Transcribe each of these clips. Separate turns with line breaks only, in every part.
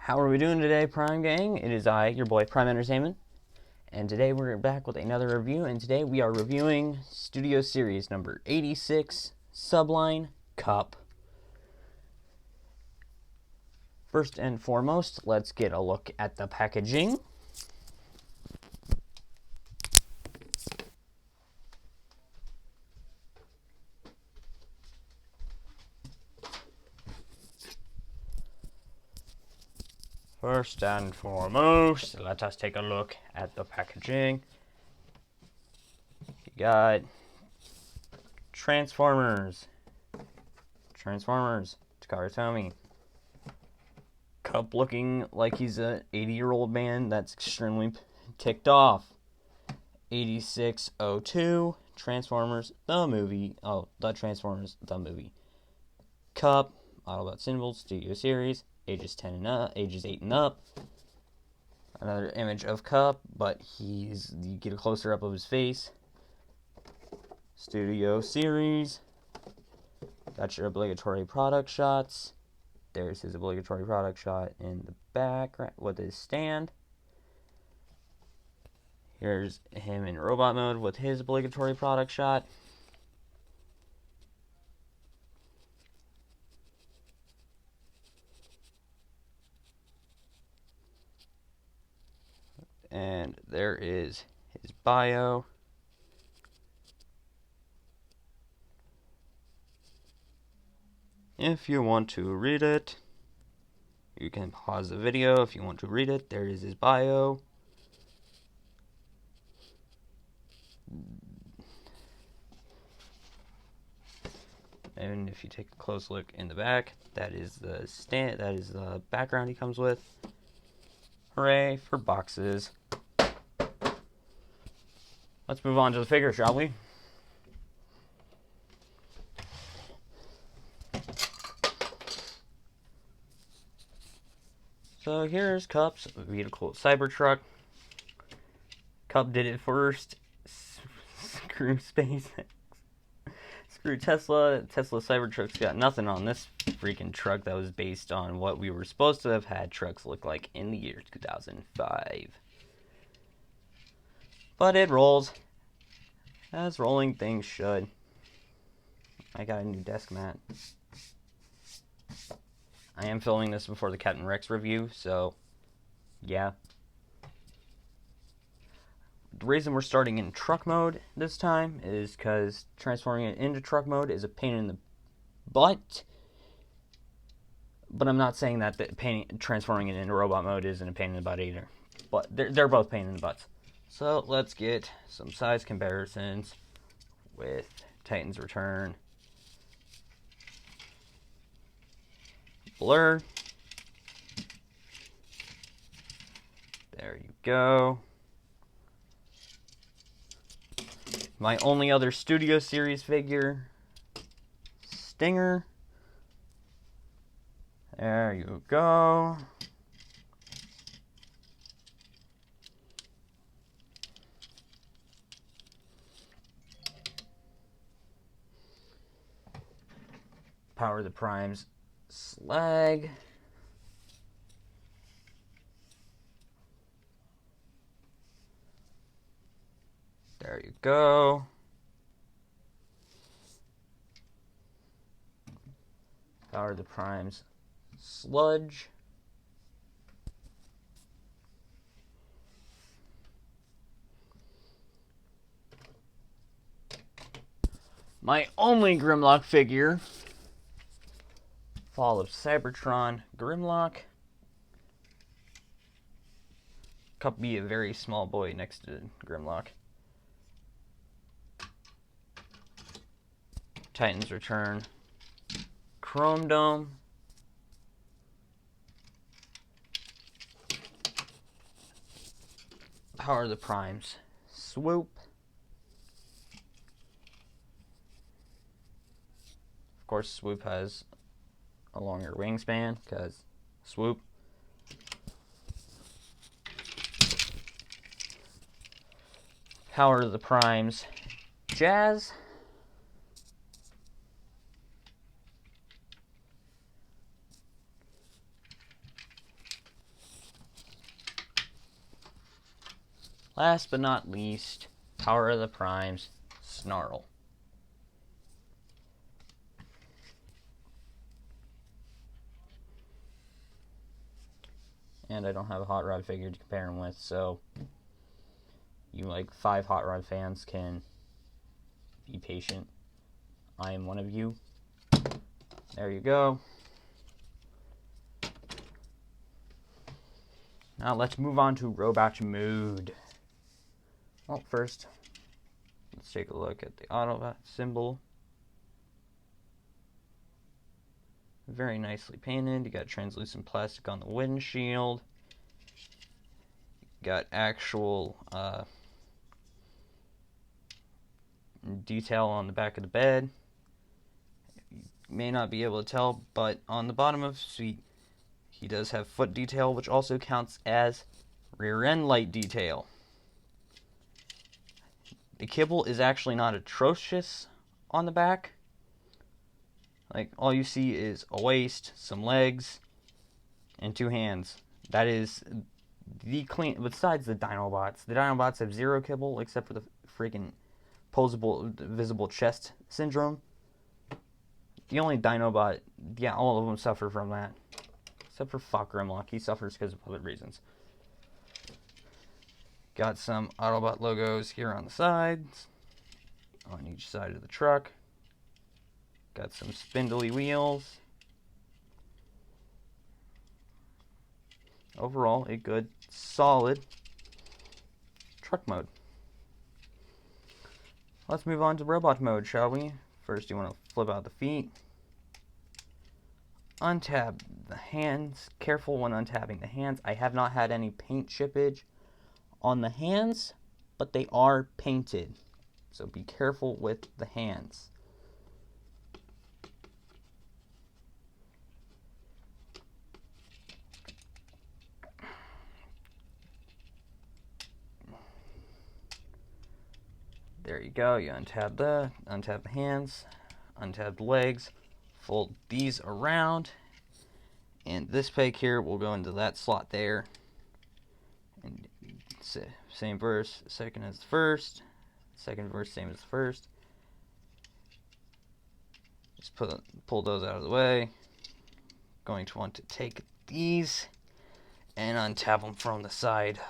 How are we doing today, Prime Gang? It is I, your boy, Prime Entertainment, and today we're back with another review, and today we are reviewing Studio Series number 86, Subline Cup. First and foremost, let's get a look at the packaging. First and foremost, let us take a look at the packaging. You got Transformers, Takara Tomy. Cup looking like he's an 80-year-old man that's extremely ticked off. 8602, Transformers, the movie. Oh, the Transformers, the movie. Cup, Autobot Symbol, Studio Series, ages 10 and up, ages 8 and up. Another image of Cup, but you get a closer up of his face. Studio Series. Got your obligatory product shots. There's his obligatory product shot in the background with his stand. Here's him in robot mode with his obligatory product shot. And there is his bio. If you want to read it, you can pause the video if you want to read it. There is his bio. And if you take a close look in the back, that is the stand. That is the background he comes with. Hooray for boxes. Let's move on to the figure, shall we? So here's Cup's vehicle Cybertruck. Cup did it first. Screw SpaceX. Screw Tesla. Tesla Cybertruck's got nothing on this freaking truck that was based on what we were supposed to have had trucks look like in the year 2005. But it rolls, as rolling things should. I got a new desk mat. I am filming this before the Captain Rex review, so yeah. The reason we're starting in truck mode this time is because transforming it into truck mode is a pain in the butt. But I'm not saying that transforming it into robot mode isn't a pain in the butt either. But they're both pain in the butts. So let's get some size comparisons with Titan's Return. Blur. There you go. My only other Studio Series figure, Stinger. There you go. Power of the Primes, Slag. There you go. Power of the Primes, Sludge. My only Grimlock figure, Fall of Cybertron Grimlock. Cup be a very small boy next to Grimlock. Titan's Return Chrome Dome. Power of the Primes, Swoop. Of course, Swoop has a longer wingspan because Swoop. Power of the Primes, Jazz. Last but not least, Power of the Primes, Snarl. And I don't have a Hot Rod figure to compare him with, so you like 5 Hot Rod fans can be patient. I am one of you. There you go. Now let's move on to robot mode. Well, first, let's take a look at the Autobot symbol. Very nicely painted. You got translucent plastic on the windshield. You got actual detail on the back of the bed. You may not be able to tell, but on the bottom of the seat, he does have foot detail, which also counts as rear end light detail. The kibble is actually not atrocious on the back. Like, all you see is a waist, some legs, and 2 hands. That is the clean. Besides the Dinobots have 0 kibble except for the freaking posable, visible chest syndrome. The only Dinobot, yeah, all of them suffer from that. Except for Fuck Grimlock. He suffers because of other reasons. Got some Autobot logos here on the sides, on each side of the truck. Got some spindly wheels. Overall, a good, solid truck mode. Let's move on to robot mode, shall we? First, you want to flip out the feet. Untab the hands. Careful when untabbing the hands. I have not had any paint chippage on the hands, but they are painted. So be careful with the hands. There you go. You untab the hands, untab the legs, fold these around, and this peg here will go into that slot there. And same verse, second as the first. Second verse, same as the first. Just pull those out of the way. Going to want to take these and untab them from the side.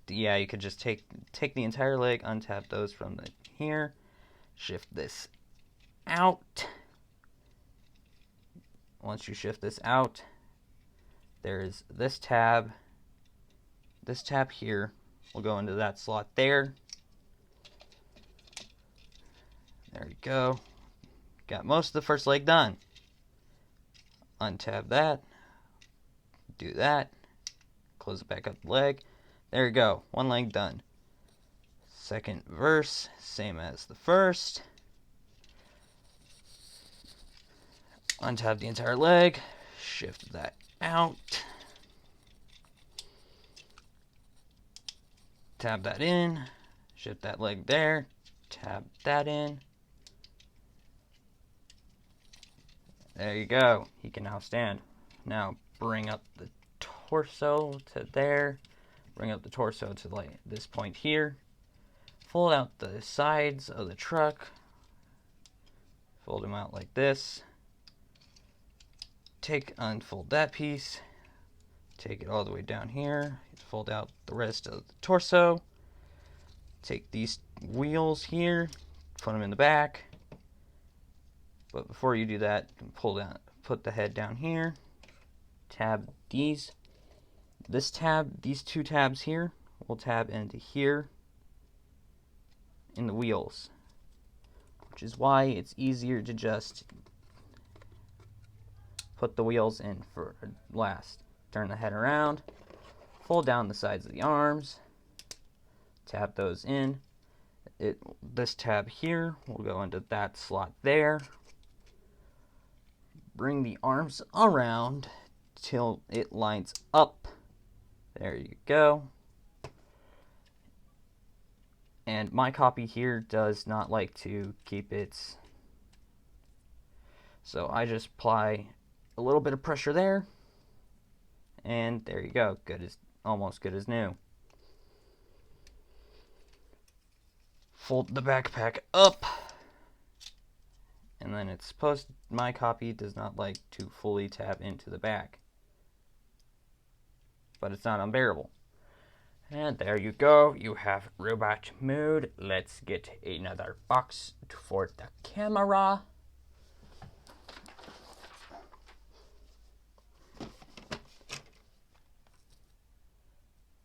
Yeah, you could just take the entire leg, untap those from the here, shift this out. Once you shift this out, there is this tab. This tab here will go into that slot there. There you go. Got most of the first leg done. Untab that. Do that. Close it back up the leg. There you go. One leg done. Second verse, same as the first. Untab the entire leg. Shift that out. Tab that in. Shift that leg there. Tab that in. There you go. He can now stand. Now bring up the torso to there. Bring up the torso to like this point here. Fold out the sides of the truck. Fold them out like this. Unfold that piece. Take it all the way down here. Fold out the rest of the torso. Take these wheels here. Put them in the back. But before you do that, put the head down here. Tab these. These 2 tabs here will tab into here in the wheels, which is why it's easier to just put the wheels in for last. Turn the head around, fold down the sides of the arms, tab those in. This tab here will go into that slot there. Bring the arms around till it lines up. There you go. And my copy here does not like to keep its... So I just apply a little bit of pressure there. And there you go. Almost good as new. fold the backpack up, and then it's supposed, my copy does not like to fully tap into the back, but it's not unbearable. And there you go, you have robot mode. Let's get another box for the camera.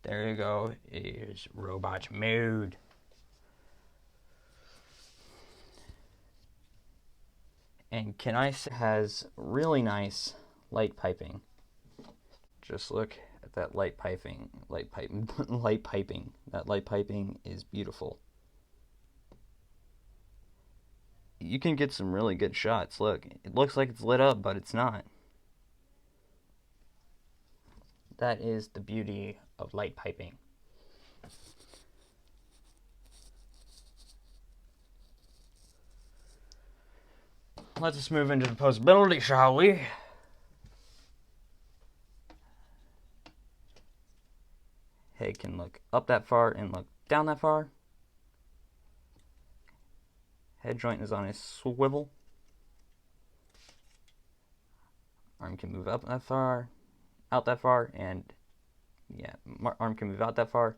There you go, is robot mode. And can I say, has really nice light piping. Just look at that light piping. That light piping is beautiful. You can get some really good shots. Look, it looks like it's lit up, but it's not. That is the beauty of light piping. Let's just move into the posability, shall we? Head can look up that far and look down that far. Head joint is on a swivel. Arm can move up that far, out that far, and yeah, arm can move out that far.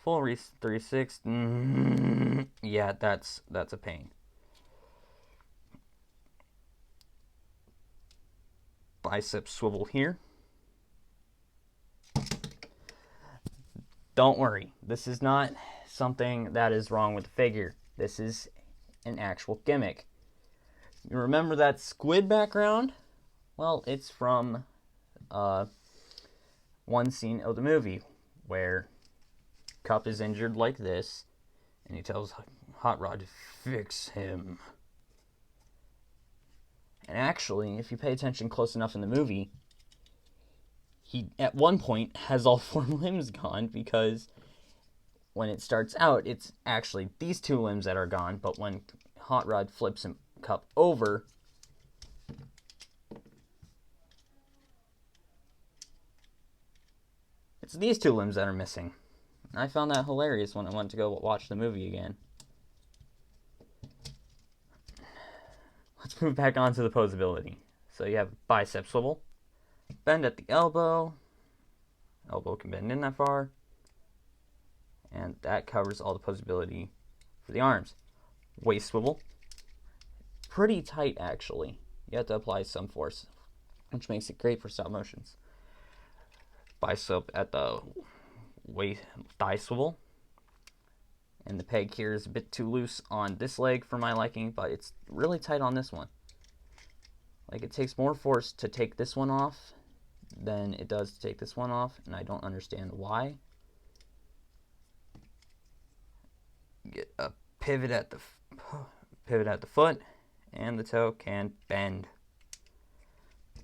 Full 360. Yeah, that's a pain. Bicep swivel here. Don't worry, this is not something that is wrong with the figure. This is an actual gimmick. You remember that squid background? Well, it's from one scene of the movie where Cup is injured like this, and he tells Hot Rod to fix him. And actually, if you pay attention close enough in the movie, he, at one point, has all 4 limbs gone, because when it starts out, it's actually these 2 limbs that are gone, but when Hot Rod flips him Cup over, it's these 2 limbs that are missing. I found that hilarious when I went to go watch the movie again. Let's move back on to the posability. So you have bicep swivel, bend at the elbow. Elbow can bend in that far. And that covers all the posability for the arms. Waist swivel. Pretty tight, actually. You have to apply some force, which makes it great for stop motions. Bicep at the waist, thigh swivel. And the peg here is a bit too loose on this leg for my liking, but it's really tight on this one. Like, it takes more force to take this one off than it does to take this one off, and I don't understand why. Get a pivot at the foot, and the toe can bend.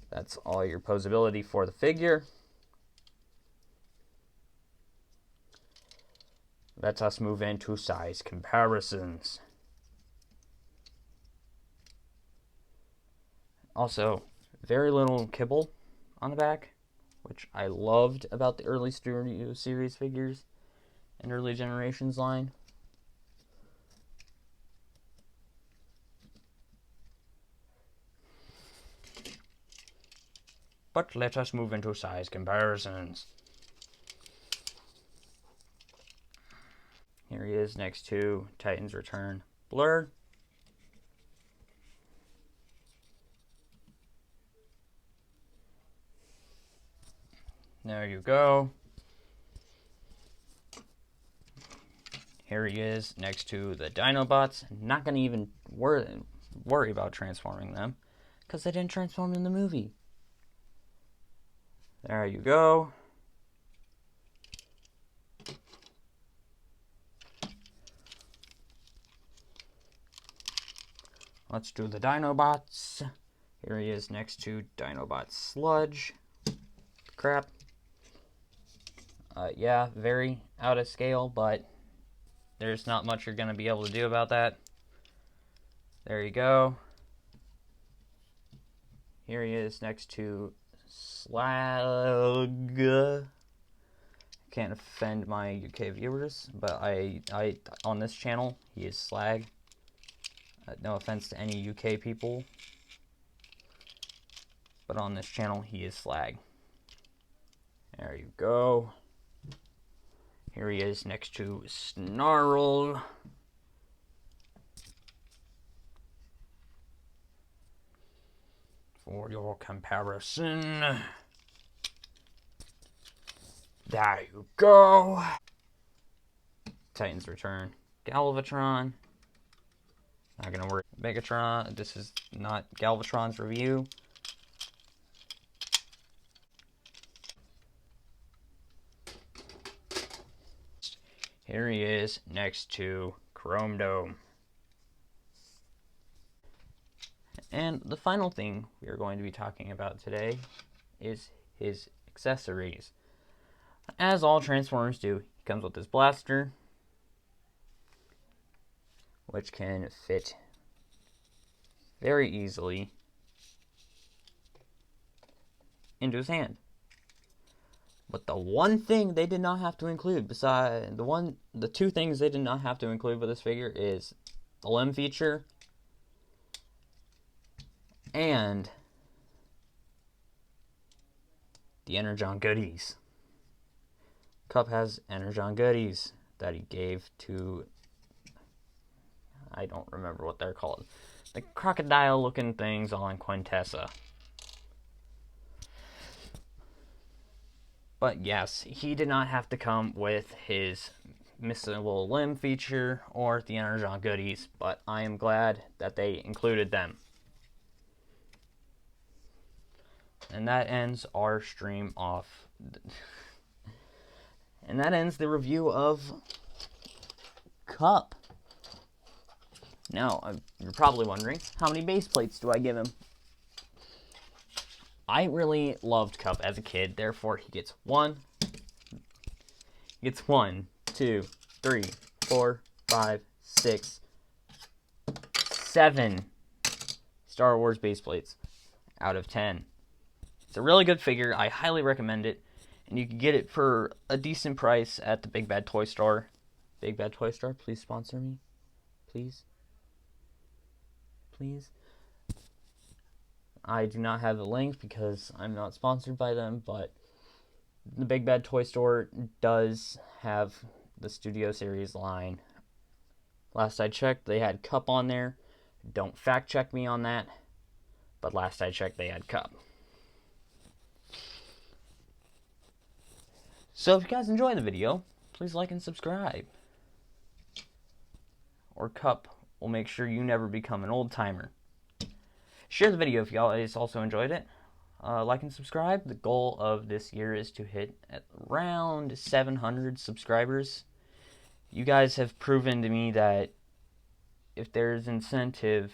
That's all your posability for the figure. Let us move into size comparisons. Also, very little kibble on the back, which I loved about the early Studio Series figures and early generations line. But let us move into size comparisons. Here he is next to Titan's Return Blur. There you go. Here he is next to the Dinobots. Not going to even worry about transforming them, because they didn't transform in the movie. There you go. Let's do the Dinobots. Here he is next to Dinobot Sludge. Crap. Yeah, very out of scale, but there's not much you're going to be able to do about that. There you go. Here he is next to Slag. can't offend my UK viewers, but I on this channel, he is slag. No offense to any UK people, but on this channel, he is slag. There you go. Here he is next to Snarl. For your comparison. There you go. Titans Return. Galvatron. Not gonna worry. Megatron. This is not Galvatron's review. Here he is next to Chrome Dome. And the final thing we are going to be talking about today is his accessories. As all Transformers do, he comes with his blaster, which can fit very easily into his hand. But the one thing they did not have to include, beside the two things they did not have to include with this figure is the limb feature and the Energon goodies. Cup has Energon goodies that he gave to, I don't remember what they're called, the crocodile looking things on Quintessa. But yes, he did not have to come with his missable limb feature or the Energon goodies, but I am glad that they included them. And that ends our stream off. And that ends the review of Cup. Now, you're probably wondering, how many base plates do I give him? I really loved Cup as a kid, therefore he gets 1, 2, 3, 4, 5, 6, 7 Star Wars base plates out of 10. It's a really good figure. I highly recommend it. And you can get it for a decent price at the Big Bad Toy Store. Big Bad Toy Store, please sponsor me. Please. Please. I do not have the link because I'm not sponsored by them, but the Big Bad Toy Store does have the Studio Series line. Last I checked, they had Cup on there. Don't fact check me on that, but last I checked, they had Cup. So if you guys enjoy the video, please like and subscribe. Or Cup will make sure you never become an old timer. Share the video if you guys also enjoyed it. Like and subscribe. The goal of this year is to hit at around 700 subscribers. You guys have proven to me that if there's incentive,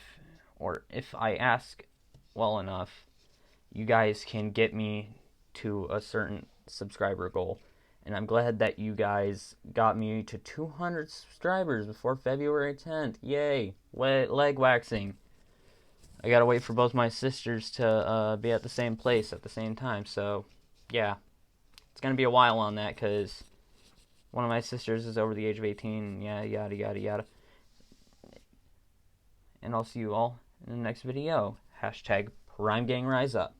or if I ask well enough, you guys can get me to a certain subscriber goal. And I'm glad that you guys got me to 200 subscribers before February 10th. Yay! Leg waxing. I gotta wait for both my sisters to be at the same place at the same time. So, yeah. It's gonna be a while on that because one of my sisters is over the age of 18. Yeah, yada, yada, yada. And I'll see you all in the next video. #PrimeGangRiseUp.